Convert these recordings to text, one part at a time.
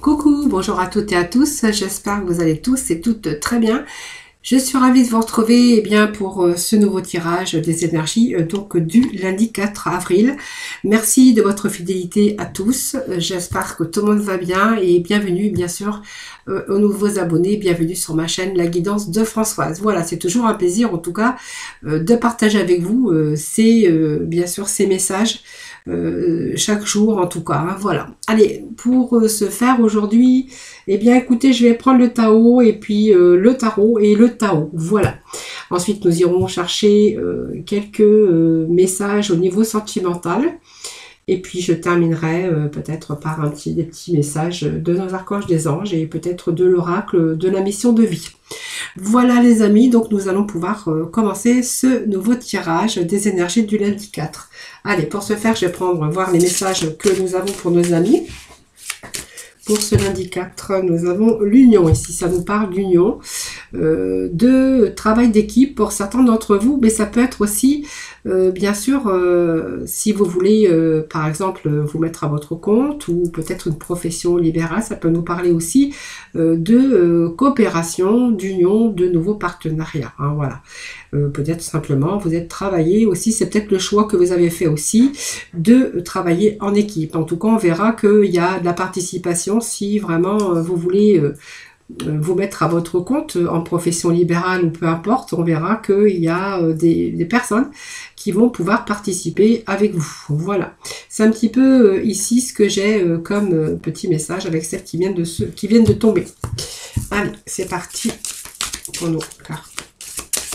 Coucou, bonjour à toutes et à tous, j'espère que vous allez tous et toutes très bien. Je suis ravie de vous retrouver pour ce nouveau tirage des énergies donc du lundi 4 avril. Merci de votre fidélité à tous, j'espère que tout le monde va bien et bienvenue bien sûr aux nouveaux abonnés, bienvenue sur ma chaîne La Guidance de Françoise. Voilà, c'est toujours un plaisir en tout cas de partager avec vous bien sûr ces messages chaque jour en tout cas, hein, voilà. Allez, pour ce faire aujourd'hui, écoutez, je vais prendre le Tao et puis le tarot et le Tao, voilà. Ensuite, nous irons chercher quelques messages au niveau sentimental. Et puis je terminerai peut-être par des petits messages de nos archanges des anges et peut-être de l'oracle de la mission de vie. Voilà les amis, donc nous allons pouvoir commencer ce nouveau tirage des énergies du lundi 4. Allez, pour ce faire, je vais voir les messages que nous avons pour nos amis. Pour ce lundi 4, nous avons l'union. Ici, ça nous parle d'union, de travail d'équipe pour certains d'entre vous, mais ça peut être aussi, bien sûr, si vous voulez, par exemple, vous mettre à votre compte ou peut-être une profession libérale, ça peut nous parler aussi de coopération, d'union, de nouveaux partenariats. Hein, voilà. Peut-être simplement vous êtes travaillé aussi, c'est peut-être le choix que vous avez fait aussi de travailler en équipe. En tout cas, on verra qu'il y a de la participation si vraiment vous voulez vous mettre à votre compte en profession libérale ou peu importe, on verra qu'il y a des personnes qui vont pouvoir participer avec vous. Voilà, c'est un petit peu ici ce que j'ai comme petit message avec celles qui viennent de tomber. Allez, c'est parti pour nos cartes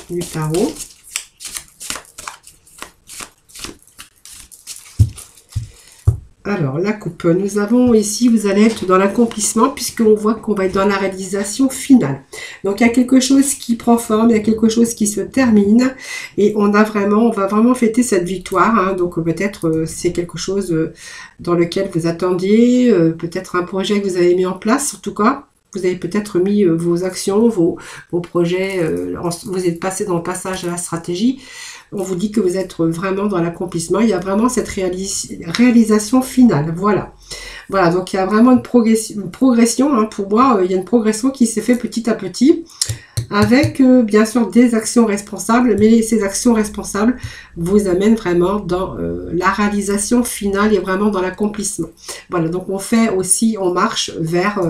du tarot. Alors, la coupe, nous avons ici, vous allez être dans l'accomplissement puisqu'on voit qu'on va être dans la réalisation finale. Donc, il y a quelque chose qui prend forme, il y a quelque chose qui se termine et on va vraiment fêter cette victoire. Hein. Donc, peut-être c'est quelque chose dans lequel vous attendiez, peut-être un projet que vous avez mis en place, en tout cas. Vous avez peut-être mis vos actions, vos projets, vous êtes passé dans le passage à la stratégie. On vous dit que vous êtes vraiment dans l'accomplissement. Il y a vraiment cette réalisation finale. Voilà. Voilà, donc il y a vraiment une progression. Hein, pour moi, il y a une progression qui s'est fait petit à petit avec bien sûr des actions responsables, mais ces actions responsables vous amènent vraiment dans la réalisation finale et vraiment dans l'accomplissement. Voilà, donc on marche vers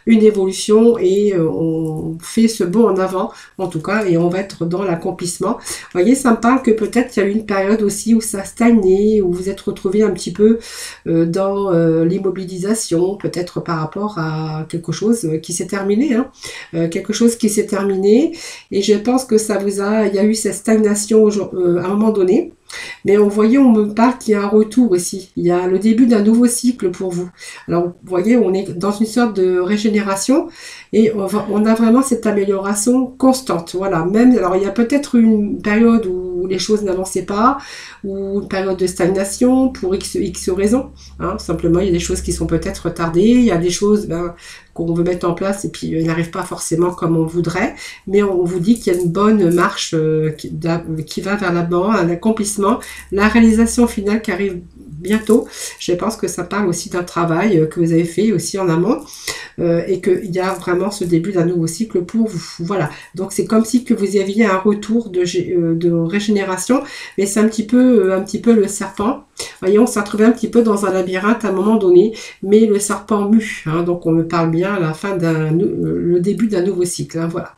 une évolution et on fait ce bond en avant en tout cas et on va être dans l'accomplissement. Vous voyez, ça me parle que peut-être il y a eu une période aussi où ça stagnait, où vous êtes retrouvé un petit peu dans l'immobilisation, peut-être par rapport à quelque chose qui s'est terminé, hein, quelque chose qui s'est terminé. Et je pense que il y a eu cette stagnation à un moment donné. Mais on me parle qu'il y a un retour ici. Il y a le début d'un nouveau cycle pour vous. Alors, vous voyez, on est dans une sorte de régénération et on a vraiment cette amélioration constante. Voilà, alors il y a peut-être une période où les choses n'avançaient pas, ou une période de stagnation pour X raisons. Hein. Simplement, il y a des choses qui sont peut-être retardées, il y a des choses qu'on veut mettre en place et puis elles n'arrivent pas forcément comme on voudrait. Mais on vous dit qu'il y a une bonne marche qui va vers l'avant, un accomplissement, la réalisation finale qui arrive bientôt. Je pense que ça parle aussi d'un travail que vous avez fait aussi en amont et qu'il y a vraiment ce début d'un nouveau cycle pour vous. Voilà, donc c'est comme si que vous aviez un retour de régénération, mais c'est un petit peu le serpent. Voyez, on s'est retrouvé un petit peu dans un labyrinthe à un moment donné, mais le serpent mue, hein, donc on me parle bien à la fin le début d'un nouveau cycle, hein, voilà.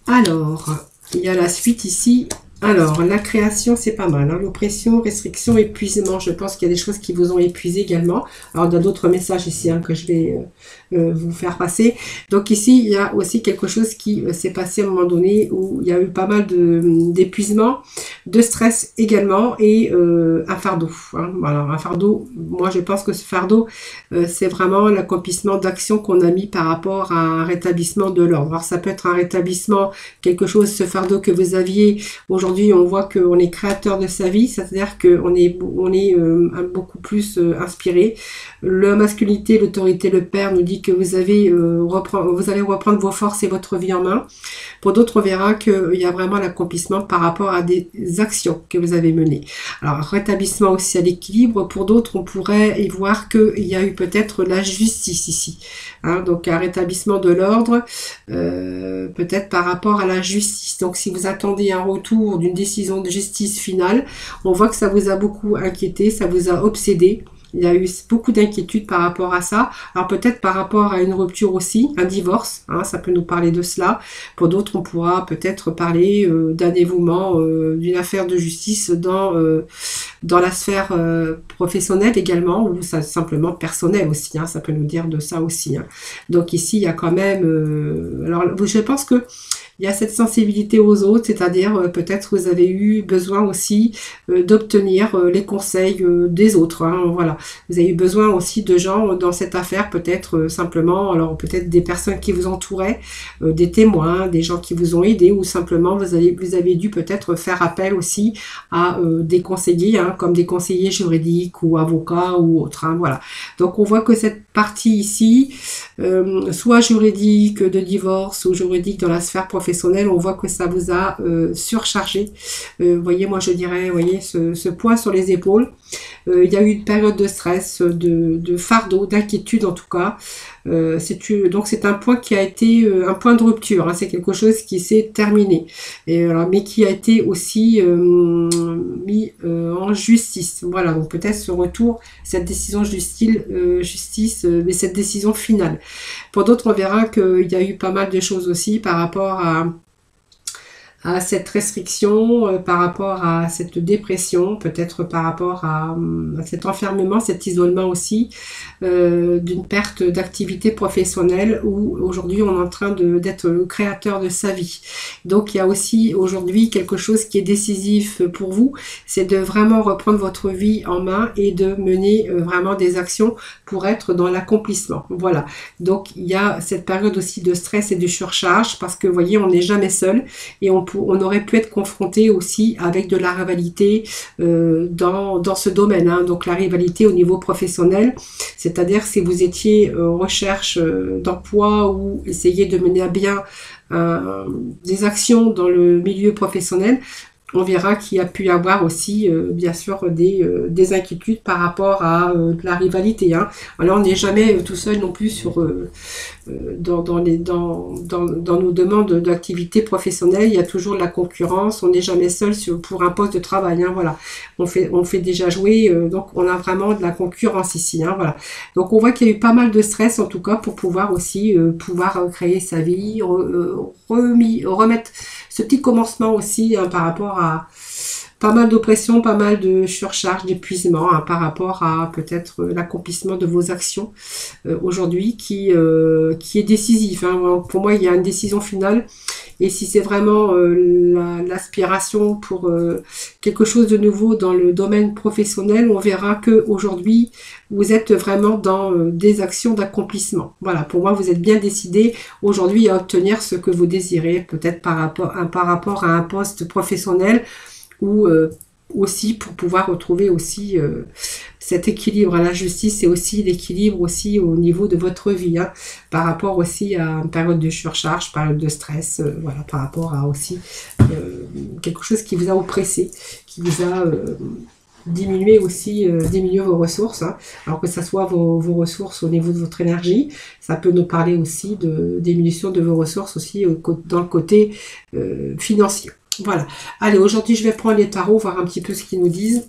Alors, il y a la suite ici. Alors, la création, c'est pas mal. Hein. L'oppression, restriction, épuisement. Je pense qu'il y a des choses qui vous ont épuisé également. Alors, il y a d'autres messages ici que je vais vous faire passer. Donc ici, il y a aussi quelque chose qui s'est passé à un moment donné où il y a eu pas mal d'épuisement, de stress également et un fardeau. Hein. Alors, un fardeau, moi je pense que ce fardeau, c'est vraiment l'accomplissement d'actions qu'on a mis par rapport à un rétablissement de l'ordre. Alors, ça peut être un rétablissement, quelque chose, ce fardeau que vous aviez aujourd'hui, aujourd'hui on voit qu'on est créateur de sa vie, c'est-à-dire qu'on est, beaucoup plus inspiré. La masculinité, l'autorité, le père nous dit que vous allez reprendre vos forces et votre vie en main. Pour d'autres, on verra qu'il y a vraiment l'accomplissement par rapport à des actions que vous avez menées. Alors, rétablissement aussi à l'équilibre. Pour d'autres, on pourrait y voir qu'il y a eu peut-être la justice ici. Hein, donc, un rétablissement de l'ordre, peut-être par rapport à la justice. Donc, si vous attendez un retour d'une décision de justice finale, on voit que ça vous a beaucoup inquiété, ça vous a obsédé. Il y a eu beaucoup d'inquiétudes par rapport à ça. Alors peut-être par rapport à une rupture aussi, un divorce, hein, ça peut nous parler de cela. Pour d'autres, on pourra peut-être parler d'un dévouement, d'une affaire de justice dans la sphère professionnelle également, ou ça, simplement personnelle aussi, hein, ça peut nous dire de ça aussi. Hein. Donc ici, il y a quand même... alors je pense que il y a cette sensibilité aux autres, c'est-à-dire peut-être vous avez eu besoin aussi d'obtenir les conseils des autres. Hein, voilà, vous avez eu besoin aussi de gens dans cette affaire, peut-être simplement, alors peut-être des personnes qui vous entouraient, des témoins, des gens qui vous ont aidé, ou simplement vous avez dû peut-être faire appel aussi à des conseillers, hein, comme des conseillers juridiques ou avocats ou autres. Hein, voilà. Donc on voit que cette partie ici, soit juridique de divorce ou juridique dans la sphère professionnelle, on voit que ça vous a surchargé. Voyez, moi je dirais, voyez, ce poids sur les épaules. Il y a eu une période de stress, de fardeau, d'inquiétude en tout cas. Donc c'est un point qui a été un point de rupture. Hein, c'est quelque chose qui s'est terminé, mais qui a été aussi mis en justice. Voilà, donc peut-être ce retour, cette décision justice, mais cette décision finale. Pour d'autres, on verra qu'il y a eu pas mal de choses aussi par rapport à cette restriction, par rapport à cette dépression, peut-être par rapport à cet enfermement, cet isolement aussi, d'une perte d'activité professionnelle où aujourd'hui on est en train d'être le créateur de sa vie. Donc il y a aussi aujourd'hui quelque chose qui est décisif pour vous, c'est de vraiment reprendre votre vie en main et de mener vraiment des actions pour être dans l'accomplissement. Voilà, donc il y a cette période aussi de stress et de surcharge parce que vous voyez, on n'est jamais seul et on aurait pu être confronté aussi avec de la rivalité dans ce domaine. Hein. Donc la rivalité au niveau professionnel, c'est-à-dire si vous étiez en recherche d'emploi ou essayez de mener à bien des actions dans le milieu professionnel, on verra qu'il y a pu y avoir aussi, bien sûr, des inquiétudes par rapport à de la rivalité. Hein. Alors, on n'est jamais tout seul non plus dans nos demandes d'activité professionnelle. Il y a toujours de la concurrence. On n'est jamais seul pour un poste de travail. Hein, voilà. On fait déjà jouer. Donc, on a vraiment de la concurrence ici. Hein, voilà. Donc, on voit qu'il y a eu pas mal de stress, en tout cas, pour pouvoir aussi créer sa vie, remettre ce petit commencement aussi hein, par rapport à pas mal d'oppression, pas mal de surcharge, d'épuisement hein, par rapport à peut-être l'accomplissement de vos actions aujourd'hui qui est décisif. Hein. Pour moi, il y a une décision finale et si c'est vraiment l'aspiration pour quelque chose de nouveau dans le domaine professionnel, on verra que aujourd'hui vous êtes vraiment dans des actions d'accomplissement. Voilà, pour moi, vous êtes bien décidé aujourd'hui à obtenir ce que vous désirez, peut-être par rapport à un poste professionnel ou aussi pour pouvoir retrouver aussi cet équilibre à la justice et aussi l'équilibre aussi au niveau de votre vie, hein, par rapport aussi à une période de surcharge, période de stress, voilà, par rapport à aussi quelque chose qui vous a oppressé, qui vous a diminué vos ressources, hein. Alors que ça soit vos ressources au niveau de votre énergie, ça peut nous parler aussi de diminution de vos ressources aussi dans le côté financier. Voilà. Allez, aujourd'hui, je vais prendre les tarots, voir un petit peu ce qu'ils nous disent.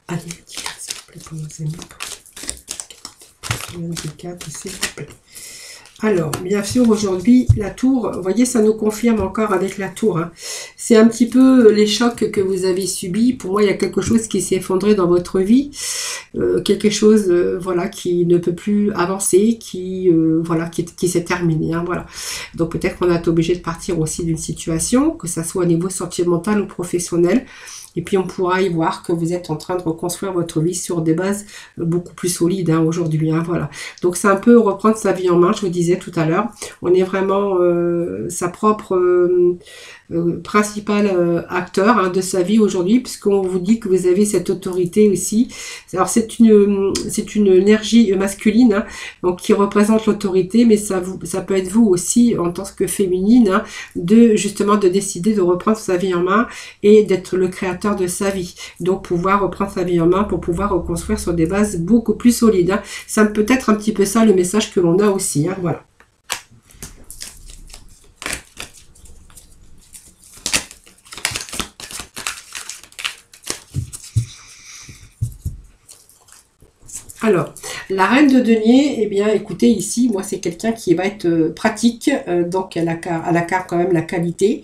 Allez, s'il vous plaît, pour nos amis. S'il vous plaît. Alors, bien sûr, aujourd'hui, la tour, vous voyez, ça nous confirme encore avec la tour. Hein. C'est un petit peu les chocs que vous avez subis. Pour moi, il y a quelque chose qui s'est effondré dans votre vie. Quelque chose, voilà, qui ne peut plus avancer, qui s'est terminé. Hein, voilà. Donc, peut-être qu'on a été obligé de partir aussi d'une situation, que ça soit au niveau sentimental ou professionnel. Et puis on pourra y voir que vous êtes en train de reconstruire votre vie sur des bases beaucoup plus solides hein, aujourd'hui. Hein, voilà. Donc c'est un peu reprendre sa vie en main, je vous disais tout à l'heure. On est vraiment sa propre principal acteur hein, de sa vie aujourd'hui, puisqu'on vous dit que vous avez cette autorité aussi. Alors c'est une énergie masculine hein, donc qui représente l'autorité, mais ça peut être vous aussi en tant que féminine hein, justement de décider de reprendre sa vie en main et d'être le créateur de sa vie. Donc pouvoir reprendre sa vie en main pour pouvoir reconstruire sur des bases beaucoup plus solides. Hein. Ça peut être un petit peu ça le message que l'on a aussi. Hein, voilà. Alors, la reine de denier, eh bien, écoutez, ici, moi, c'est quelqu'un qui va être pratique, donc elle a quand même la qualité.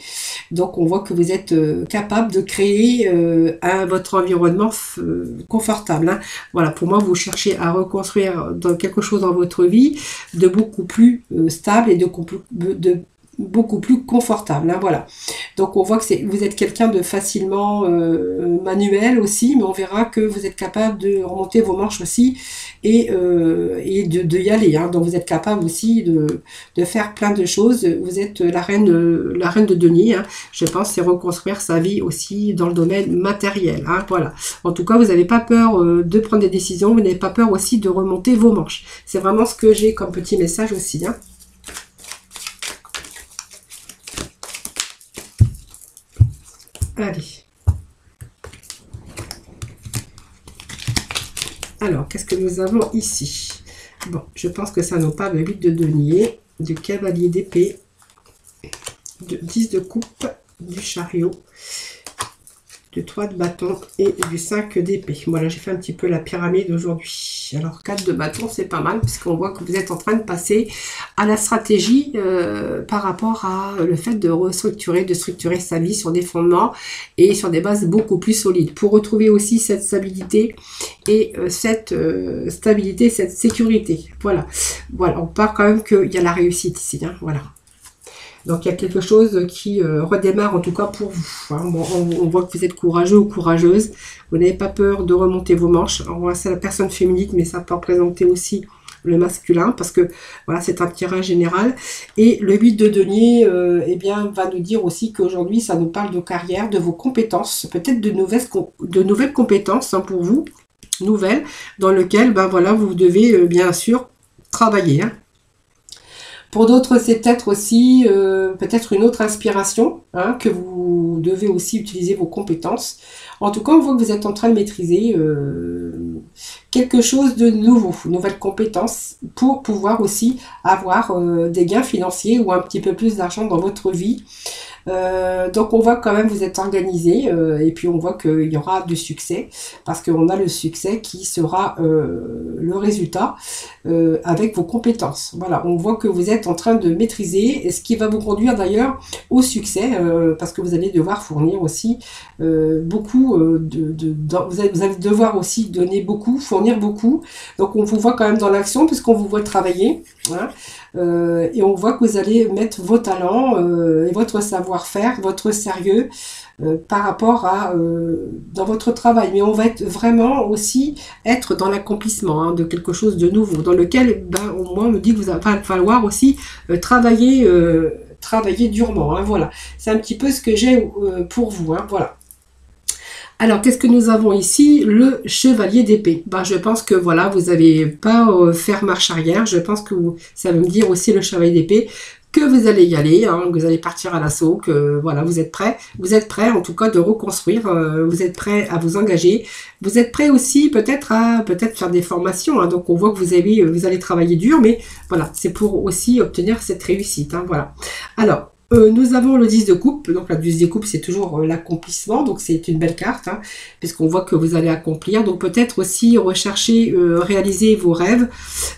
Donc, on voit que vous êtes capable de créer votre environnement confortable. Hein. Voilà, pour moi, vous cherchez à reconstruire quelque chose dans votre vie de beaucoup plus stable et de beaucoup plus confortable, hein, voilà. Donc on voit que vous êtes quelqu'un de facilement manuel aussi, mais on verra que vous êtes capable de remonter vos manches aussi et de y aller. Hein. Donc vous êtes capable aussi de faire plein de choses. Vous êtes la reine de denier. Hein. Je pense c'est reconstruire sa vie aussi dans le domaine matériel. Hein, voilà. En tout cas, vous n'avez pas peur de prendre des décisions. Vous n'avez pas peur aussi de remonter vos manches. C'est vraiment ce que j'ai comme petit message aussi. Hein. Allez. Alors, qu'est-ce que nous avons ici? Bon, je pense que ça nous parle de 8 de denier, du cavalier d'épée, de 10 de coupe, du chariot, du 3 de bâton et du 5 d'épée. Voilà, j'ai fait un petit peu la pyramide aujourd'hui. Alors, 4 de bâton, c'est pas mal, puisqu'on voit que vous êtes en train de passer à la stratégie par rapport à le fait de de structurer sa vie sur des fondements et sur des bases beaucoup plus solides. Pour retrouver aussi cette stabilité et cette sécurité. Voilà. Voilà, on parle quand même qu'il y a la réussite ici. Hein, voilà. Donc, il y a quelque chose qui redémarre, en tout cas pour vous. Hein. Bon, on voit que vous êtes courageux ou courageuse. Vous n'avez pas peur de remonter vos manches. Alors, voilà, c'est la personne féminine, mais ça peut représenter aussi le masculin, parce que voilà, c'est un tirage général. Et le 8 de denier, eh bien, va nous dire aussi qu'aujourd'hui, ça nous parle de carrière, de vos compétences, peut-être de nouvelles compétences hein, pour vous, nouvelles, dans lesquelles, ben voilà, vous devez bien sûr travailler. Hein. Pour d'autres, c'est peut-être aussi peut-être une autre inspiration, hein, que vous devez aussi utiliser vos compétences. En tout cas, on voit que vous êtes en train de maîtriser quelque chose de nouveau, nouvelles compétences, pour pouvoir aussi avoir des gains financiers ou un petit peu plus d'argent dans votre vie. Donc on voit quand même vous êtes organisé et puis on voit qu'il y aura du succès parce qu'on a le succès qui sera le résultat avec vos compétences. Voilà, on voit que vous êtes en train de maîtriser, et ce qui va vous conduire d'ailleurs au succès parce que vous allez devoir fournir aussi beaucoup vous allez devoir aussi donner beaucoup, fournir beaucoup. Donc on vous voit quand même dans l'action puisqu'on vous voit travailler. Hein. Et on voit que vous allez mettre vos talents et votre savoir-faire, votre sérieux par rapport à dans votre travail. Mais on va être vraiment aussi être dans l'accomplissement hein, de quelque chose de nouveau, dans lequel ben, au moins on me dit que vous va falloir aussi travailler durement. Hein, voilà, c'est un petit peu ce que j'ai pour vous. Hein, voilà. Alors, qu'est-ce que nous avons ici? Le chevalier d'épée. Ben, je pense que voilà, vous n'allez pas faire marche arrière. Je pense que ça veut me dire aussi le chevalier d'épée que vous allez y aller, hein, que vous allez partir à l'assaut, que voilà, vous êtes prêt. Vous êtes prêt en tout cas de reconstruire. Vous êtes prêt à vous engager. Vous êtes prêt aussi peut-être à faire des formations. Hein, donc on voit que vous allez travailler dur, mais voilà, c'est pour aussi obtenir cette réussite. Hein, voilà. Alors. Nous avons le 10 de coupe, donc la 10 de coupe c'est toujours l'accomplissement, donc c'est une belle carte, hein, puisqu'on voit que vous allez accomplir, donc peut-être aussi rechercher, réaliser vos rêves,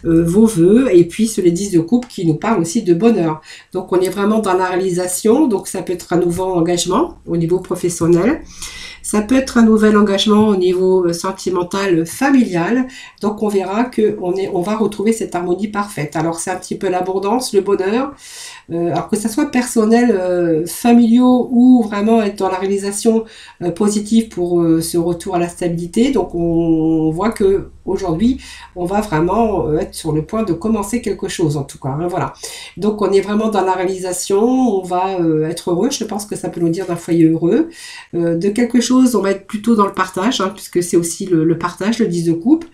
vos vœux, et puis sur les 10 de coupe qui nous parlent aussi de bonheur. Donc on est vraiment dans la réalisation, donc ça peut être un nouveau engagement au niveau professionnel. Ça peut être un nouvel engagement au niveau sentimental, familial. Donc on verra que on va retrouver cette harmonie parfaite. Alors c'est un petit peu l'abondance, le bonheur. Alors que ça soit personnel, familiaux ou vraiment être dans la réalisation positive pour ce retour à la stabilité. Donc on voit que aujourd'hui on va vraiment être sur le point de commencer quelque chose en tout cas. Hein, voilà. Donc on est vraiment dans la réalisation, on va être heureux. Je pense que ça peut nous dire d'un foyer heureux. De quelque chose, on va être plutôt dans le partage, hein, puisque c'est aussi le partage, le 10 de coupe.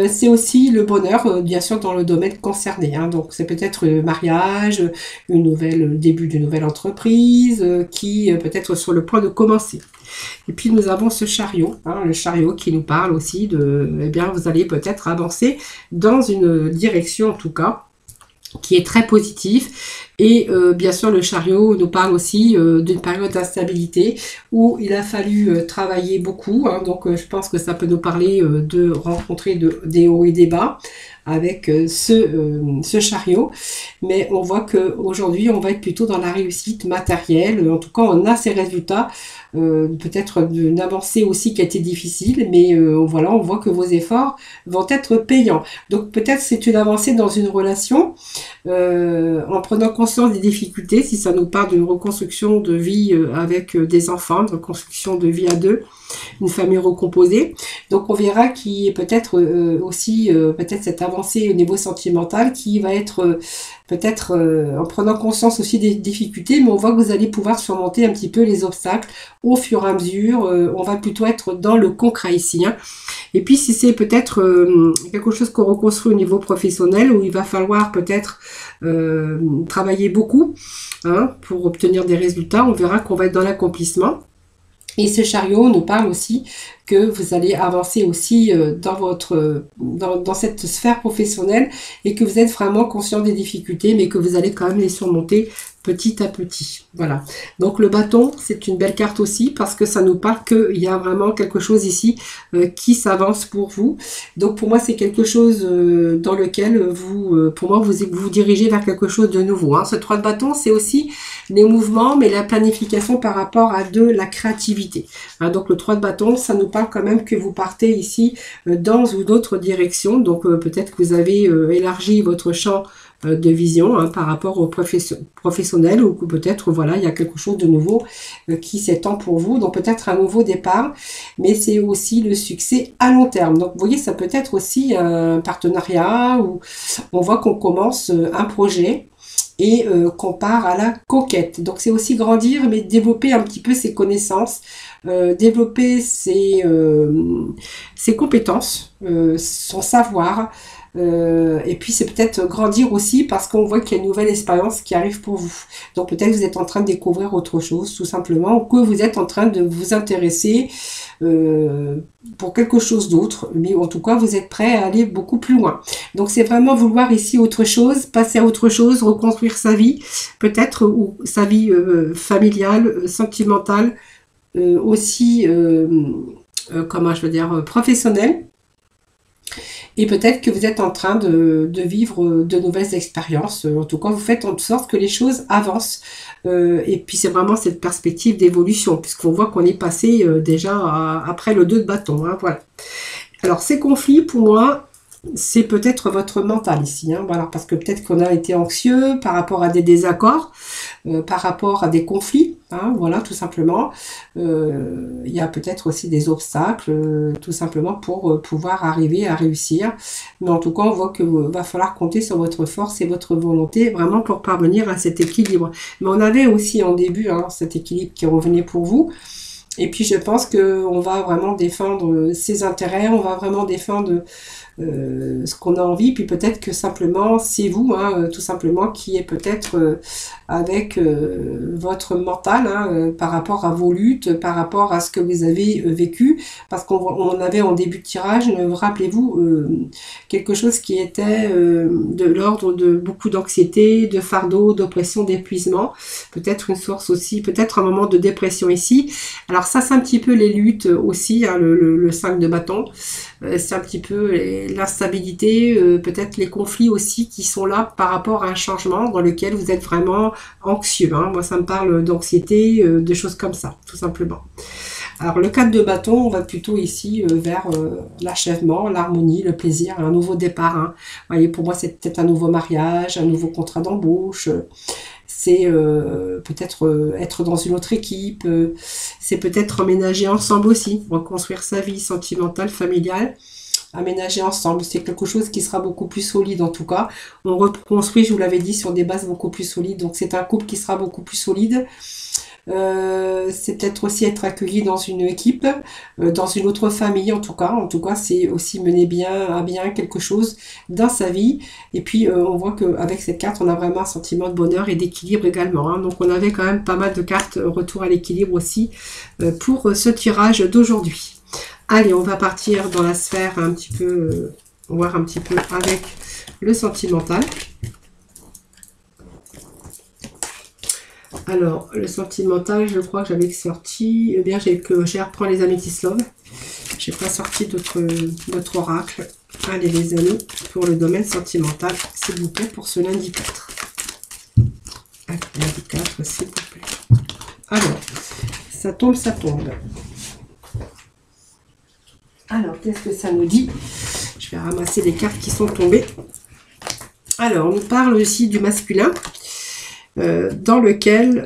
C'est aussi le bonheur, bien sûr, dans le domaine concerné. Hein. Donc, c'est peut-être le mariage, le début d'une nouvelle entreprise qui peut-être sur le point de commencer. Et puis, nous avons ce chariot, hein, le chariot qui nous parle aussi de, eh bien, vous allez peut-être avancer dans une direction, en tout cas, qui est très positif. Et bien sûr, le chariot nous parle aussi d'une période d'instabilité où il a fallu travailler beaucoup. Hein, donc, je pense que ça peut nous parler de rencontrer des hauts et des bas avec ce chariot. Mais on voit qu'aujourd'hui, on va être plutôt dans la réussite matérielle. En tout cas, on a ces résultats. Peut-être d'une avancée aussi qui a été difficile, mais voilà, on voit que vos efforts vont être payants. Donc peut-être c'est une avancée dans une relation, en prenant conscience des difficultés, si ça nous parle d'une reconstruction de vie avec des enfants, une reconstruction de vie à deux, une famille recomposée. Donc on verra qu'il y a peut-être aussi peut-être cette avancée au niveau sentimental qui va être peut-être en prenant conscience aussi des difficultés, mais on voit que vous allez pouvoir surmonter un petit peu les obstacles au fur et à mesure. On va plutôt être dans le concret ici. Hein. Et puis si c'est peut-être quelque chose qu'on reconstruit au niveau professionnel, où il va falloir peut-être travailler beaucoup hein, pour obtenir des résultats, on verra qu'on va être dans l'accomplissement. Et ce chariot nous parle aussi que vous allez avancer aussi dans cette sphère professionnelle et que vous êtes vraiment conscient des difficultés, mais que vous allez quand même les surmonter petit à petit. Voilà. Donc le bâton, c'est une belle carte aussi parce que ça nous parle qu'il y a vraiment quelque chose ici qui s'avance pour vous. Donc pour moi, c'est quelque chose dans lequel vous dirigez vers quelque chose de nouveau. Hein. Ce 3 de bâton, c'est aussi les mouvements, mais la planification par rapport à la créativité. Hein, donc le 3 de bâton, ça nous parle quand même que vous partez ici dans ou d'autres directions. Donc peut-être que vous avez élargi votre champ de vision hein, par rapport au professionnel ou que peut-être voilà il y a quelque chose de nouveau qui s'étend pour vous, donc peut-être un nouveau départ, mais c'est aussi le succès à long terme. Donc vous voyez, ça peut être aussi un partenariat où on voit qu'on commence un projet et qu'on part à la conquête. Donc c'est aussi grandir, mais développer un petit peu ses connaissances, développer ses compétences, son savoir. Et puis c'est peut-être grandir aussi parce qu'on voit qu'il y a une nouvelle expérience qui arrive pour vous. Donc peut-être que vous êtes en train de découvrir autre chose tout simplement, ou que vous êtes en train de vous intéresser pour quelque chose d'autre, mais en tout cas vous êtes prêt à aller beaucoup plus loin. Donc c'est vraiment vouloir ici autre chose, passer à autre chose, reconstruire sa vie peut-être, ou sa vie familiale, sentimentale, aussi comment je veux dire, professionnelle. Et peut-être que vous êtes en train de vivre de nouvelles expériences. En tout cas, vous faites en sorte que les choses avancent. Et puis, c'est vraiment cette perspective d'évolution, puisqu'on voit qu'on est passé déjà après le 2 de bâton. Hein, voilà. Alors, ces conflits, pour moi, c'est peut-être votre mental ici. Hein, voilà, parce que peut-être qu'on a été anxieux par rapport à des désaccords, par rapport à des conflits. Hein, voilà, tout simplement. Il y a peut-être aussi des obstacles, tout simplement pour pouvoir arriver à réussir. Mais en tout cas, on voit qu'il va falloir compter sur votre force et votre volonté vraiment pour parvenir à cet équilibre. Mais on avait aussi en début hein, cet équilibre qui revenait pour vous. Et puis je pense qu'on va vraiment défendre ses intérêts, on va vraiment défendre ce qu'on a envie, puis peut-être que simplement c'est vous, hein, tout simplement, qui est peut-être avec votre mental hein, par rapport à vos luttes, par rapport à ce que vous avez vécu, parce qu'on avait en début de tirage, rappelez-vous, quelque chose qui était de l'ordre de beaucoup d'anxiété, de fardeau, d'oppression, d'épuisement, peut-être une source aussi, peut-être un moment de dépression ici. Alors ça c'est un petit peu les luttes aussi, hein, le 5 de bâton, c'est un petit peu l'instabilité, peut-être les conflits aussi qui sont là par rapport à un changement dans lequel vous êtes vraiment anxieux. Hein. Moi, ça me parle d'anxiété, de choses comme ça, tout simplement. Alors le 4 de bâton, on va plutôt ici vers l'achèvement, l'harmonie, le plaisir, un nouveau départ. Hein. Vous voyez, pour moi, c'est peut-être un nouveau mariage, un nouveau contrat d'embauche. C'est peut-être être dans une autre équipe. C'est peut-être emménager ensemble aussi, reconstruire sa vie sentimentale, familiale. Aménager ensemble, c'est quelque chose qui sera beaucoup plus solide en tout cas. On reconstruit, je vous l'avais dit, sur des bases beaucoup plus solides. Donc c'est un couple qui sera beaucoup plus solide. C'est peut-être aussi être accueilli dans une équipe, dans une autre famille en tout cas. En tout cas, c'est aussi mener à bien quelque chose dans sa vie. Et puis, on voit qu'avec cette carte, on a vraiment un sentiment de bonheur et d'équilibre également. Hein. Donc, on avait quand même pas mal de cartes retour à l'équilibre aussi pour ce tirage d'aujourd'hui. Allez, on va partir dans la sphère un petit peu, voir un petit peu avec le sentimental. Alors, le sentimental, je crois que j'avais sorti, eh bien, j'ai reprends les améthystes love. J'ai pas sorti d'autres oracles. Allez, les amis, pour le domaine sentimental, s'il vous plaît, pour ce lundi 4. Allez, lundi 4, s'il vous plaît. Alors, ça tombe, ça tombe. Alors, qu'est-ce que ça nous dit? Je vais ramasser les cartes qui sont tombées. Alors, on nous parle aussi du masculin, dans lequel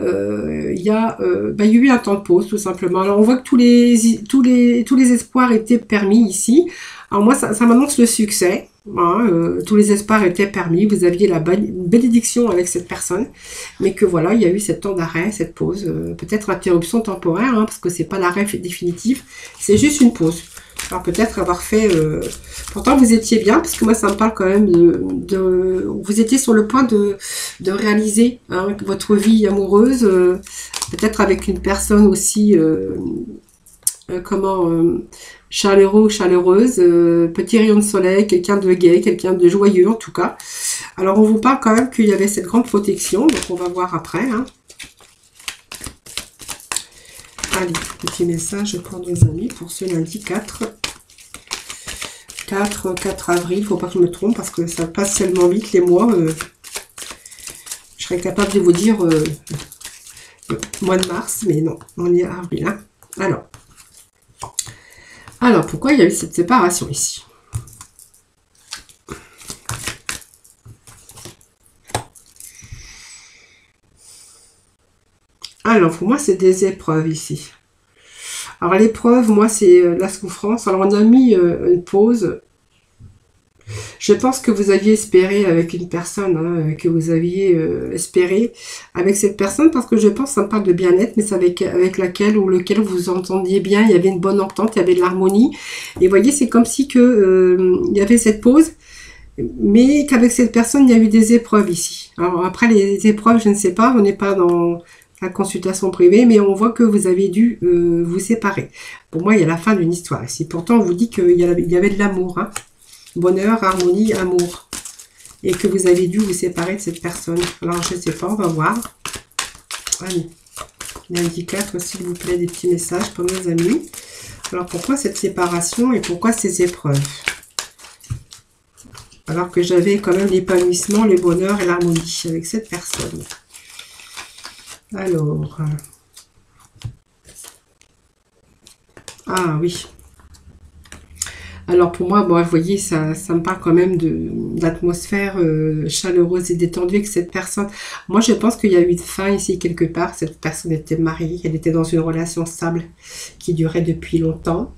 il y a eu un temps de pause, tout simplement. Alors, on voit que tous les espoirs étaient permis ici. Alors, moi, ça m'annonce le succès. Hein, tous les espoirs étaient permis. Vous aviez la bénédiction avec cette personne. Mais que voilà, il y a eu cet temps d'arrêt, cette pause. Peut-être interruption temporaire, hein, parce que c'est pas l'arrêt définitif. C'est juste une pause. Alors peut-être avoir fait... Pourtant vous étiez bien, parce que moi ça me parle quand même vous étiez sur le point de réaliser hein, votre vie amoureuse, peut-être avec une personne aussi, chaleureux ou chaleureuse, petit rayon de soleil, quelqu'un de gai, quelqu'un de joyeux en tout cas. Alors on vous parle quand même qu'il y avait cette grande protection, donc on va voir après. Hein. Allez, petit message pour nos amis pour ce lundi 4 avril. Il ne faut pas que je me trompe parce que ça passe tellement vite les mois. Je serais capable de vous dire mois de mars, mais non, on est à avril. Hein. Alors, pourquoi il y a eu cette séparation ici? Alors, pour moi, c'est des épreuves ici. Alors, l'épreuve, moi, c'est la souffrance. Alors, on a mis une pause. Je pense que vous aviez espéré avec une personne, hein, que vous aviez espéré avec cette personne, parce que je pense que ça me parle de bien-être, mais c'est avec laquelle ou lequel vous vous entendiez bien, il y avait une bonne entente, il y avait de l'harmonie. Et vous voyez, c'est comme si il y avait cette pause, mais qu'avec cette personne, il y a eu des épreuves ici. Alors après, les épreuves, je ne sais pas, on n'est pas dans la consultation privée, mais on voit que vous avez dû vous séparer. Pour moi, il y a la fin d'une histoire ici. Pourtant, on vous dit qu'il y avait de l'amour, hein. Bonheur, harmonie, amour. Et que vous avez dû vous séparer de cette personne. Alors, je ne sais pas, on va voir. Allez, lundi 4, s'il vous plaît, des petits messages pour nos amis. Alors, pourquoi cette séparation et pourquoi ces épreuves? Alors que j'avais quand même l'épanouissement, le bonheur et l'harmonie avec cette personne. Alors... Ah oui. Alors pour moi, bon, vous voyez, ça me parle quand même d'atmosphère chaleureuse et détendue avec cette personne. Moi, je pense qu'il y a eu une fin ici quelque part. Cette personne était mariée, elle était dans une relation stable qui durait depuis longtemps.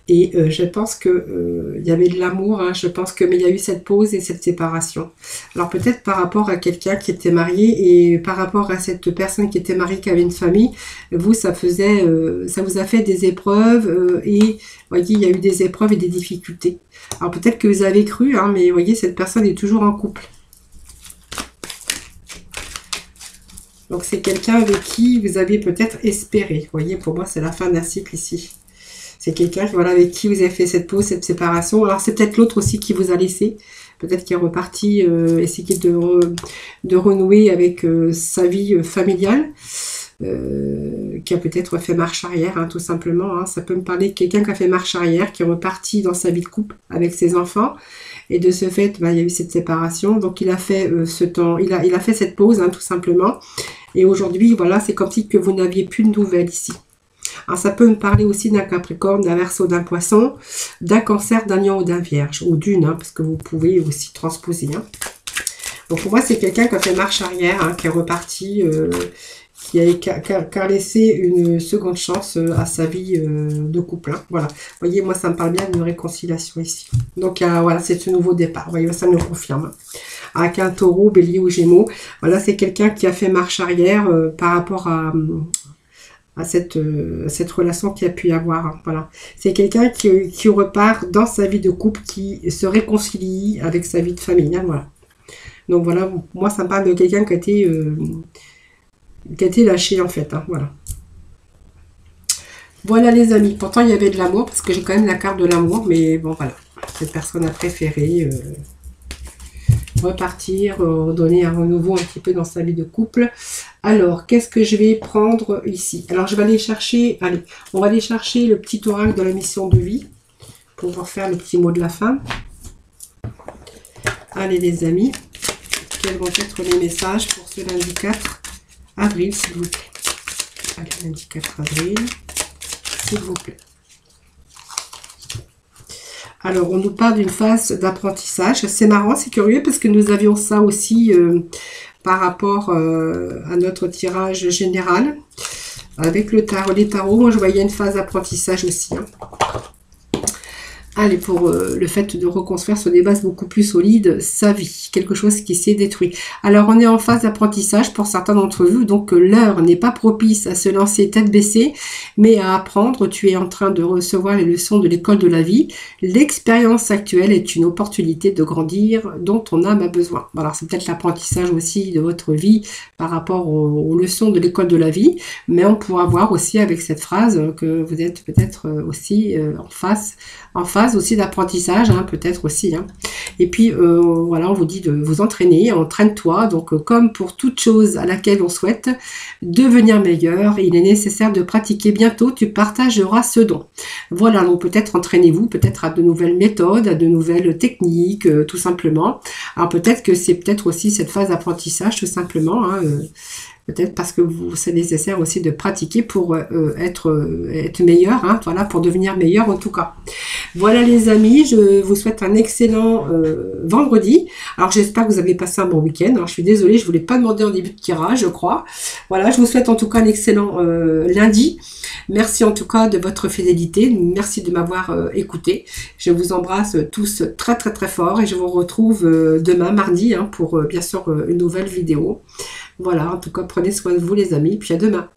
Et je pense que il y avait de l'amour, hein, je pense que mais il y a eu cette pause et cette séparation. Alors peut-être par rapport à quelqu'un qui était marié et par rapport à cette personne qui était mariée, qui avait une famille, vous ça vous a fait des épreuves et vous voyez il y a eu des épreuves et des difficultés. Alors peut-être que vous avez cru, hein, mais vous voyez cette personne est toujours en couple. Donc c'est quelqu'un avec qui vous avez peut-être espéré. Vous voyez, pour moi c'est la fin d'un cycle ici. C'est quelqu'un voilà, avec qui vous avez fait cette pause, cette séparation. Alors, c'est peut-être l'autre aussi qui vous a laissé. Peut-être qu'il est reparti essayer de renouer avec sa vie familiale. Qui a peut-être fait marche arrière, hein, tout simplement. Hein. Ça peut me parler de quelqu'un qui a fait marche arrière, qui est reparti dans sa vie de couple avec ses enfants. Et de ce fait, il y a eu cette séparation. Donc, il a fait ce temps, il a fait cette pause, hein, tout simplement. Et aujourd'hui, voilà, c'est comme si que vous n'aviez plus de nouvelles ici. Alors, ça peut me parler aussi d'un Capricorne, d'un Verseau, d'un Poisson, d'un Cancer, d'un Lion ou d'un Vierge, ou d'une, hein, parce que vous pouvez aussi transposer. Hein. Donc pour moi, c'est quelqu'un qui a fait marche arrière, hein, qui est reparti, qui a laissé une seconde chance à sa vie de couple. Hein. Voilà. Vous voyez, moi, ça me parle bien d'une réconciliation ici. Donc voilà, c'est un nouveau départ. Vous voyez, ça me le confirme. Avec un Taureau, Bélier ou Gémeaux. Voilà, c'est quelqu'un qui a fait marche arrière par rapport à cette relation qu'il a pu y avoir. Hein. Voilà. C'est quelqu'un qui repart dans sa vie de couple, qui se réconcilie avec sa vie de famille. Hein. Voilà. Donc voilà, moi ça me parle de quelqu'un qui a été lâché en fait. Hein. Voilà. Voilà les amis. Pourtant il y avait de l'amour, parce que j'ai quand même la carte de l'amour, mais bon voilà. Cette personne a préféré repartir, donner un renouveau un petit peu dans sa vie de couple. Alors, qu'est-ce que je vais prendre ici? Alors, je vais aller chercher, allez, on va aller chercher le petit oracle de la mission de vie pour vous faire le petit mot de la fin. Allez les amis, quels vont être les messages pour ce lundi 4 avril, s'il vous plaît? Allez, lundi 4 avril, s'il vous plaît. Alors, on nous parle d'une phase d'apprentissage. C'est marrant, c'est curieux, parce que nous avions ça aussi par rapport à notre tirage général. Avec le tarot, les tarots, moi je voyais une phase d'apprentissage aussi. Hein. Allez, pour le fait de reconstruire sur des bases beaucoup plus solides sa vie, quelque chose qui s'est détruit. Alors, on est en phase d'apprentissage pour certains d'entre vous, donc l'heure n'est pas propice à se lancer tête baissée, mais à apprendre. Tu es en train de recevoir les leçons de l'école de la vie. L'expérience actuelle est une opportunité de grandir dont ton âme a besoin. Alors, c'est peut-être l'apprentissage aussi de votre vie par rapport aux leçons de l'école de la vie, mais on pourra voir aussi avec cette phrase que vous êtes peut-être aussi en phase aussi d'apprentissage, hein, peut-être aussi. Hein. Et puis, voilà, on vous dit de vous entraîner, entraîne-toi. Donc, comme pour toute chose à laquelle on souhaite devenir meilleur, il est nécessaire de pratiquer. Bientôt, tu partageras ce don. Voilà, donc peut-être entraînez-vous, peut-être à de nouvelles méthodes, à de nouvelles techniques, tout simplement. Alors, peut-être que c'est peut-être aussi cette phase d'apprentissage, tout simplement, hein, peut-être parce que c'est nécessaire aussi de pratiquer pour être meilleur, hein, voilà, pour devenir meilleur en tout cas. Voilà les amis, je vous souhaite un excellent vendredi. Alors j'espère que vous avez passé un bon week-end. Alors je suis désolée, je ne voulais pas demander en début de tirage, je crois. Voilà, je vous souhaite en tout cas un excellent lundi. Merci en tout cas de votre fidélité. Merci de m'avoir écouté. Je vous embrasse tous très très très fort et je vous retrouve demain mardi hein, pour bien sûr une nouvelle vidéo. Voilà, en tout cas, prenez soin de vous les amis, puis à demain.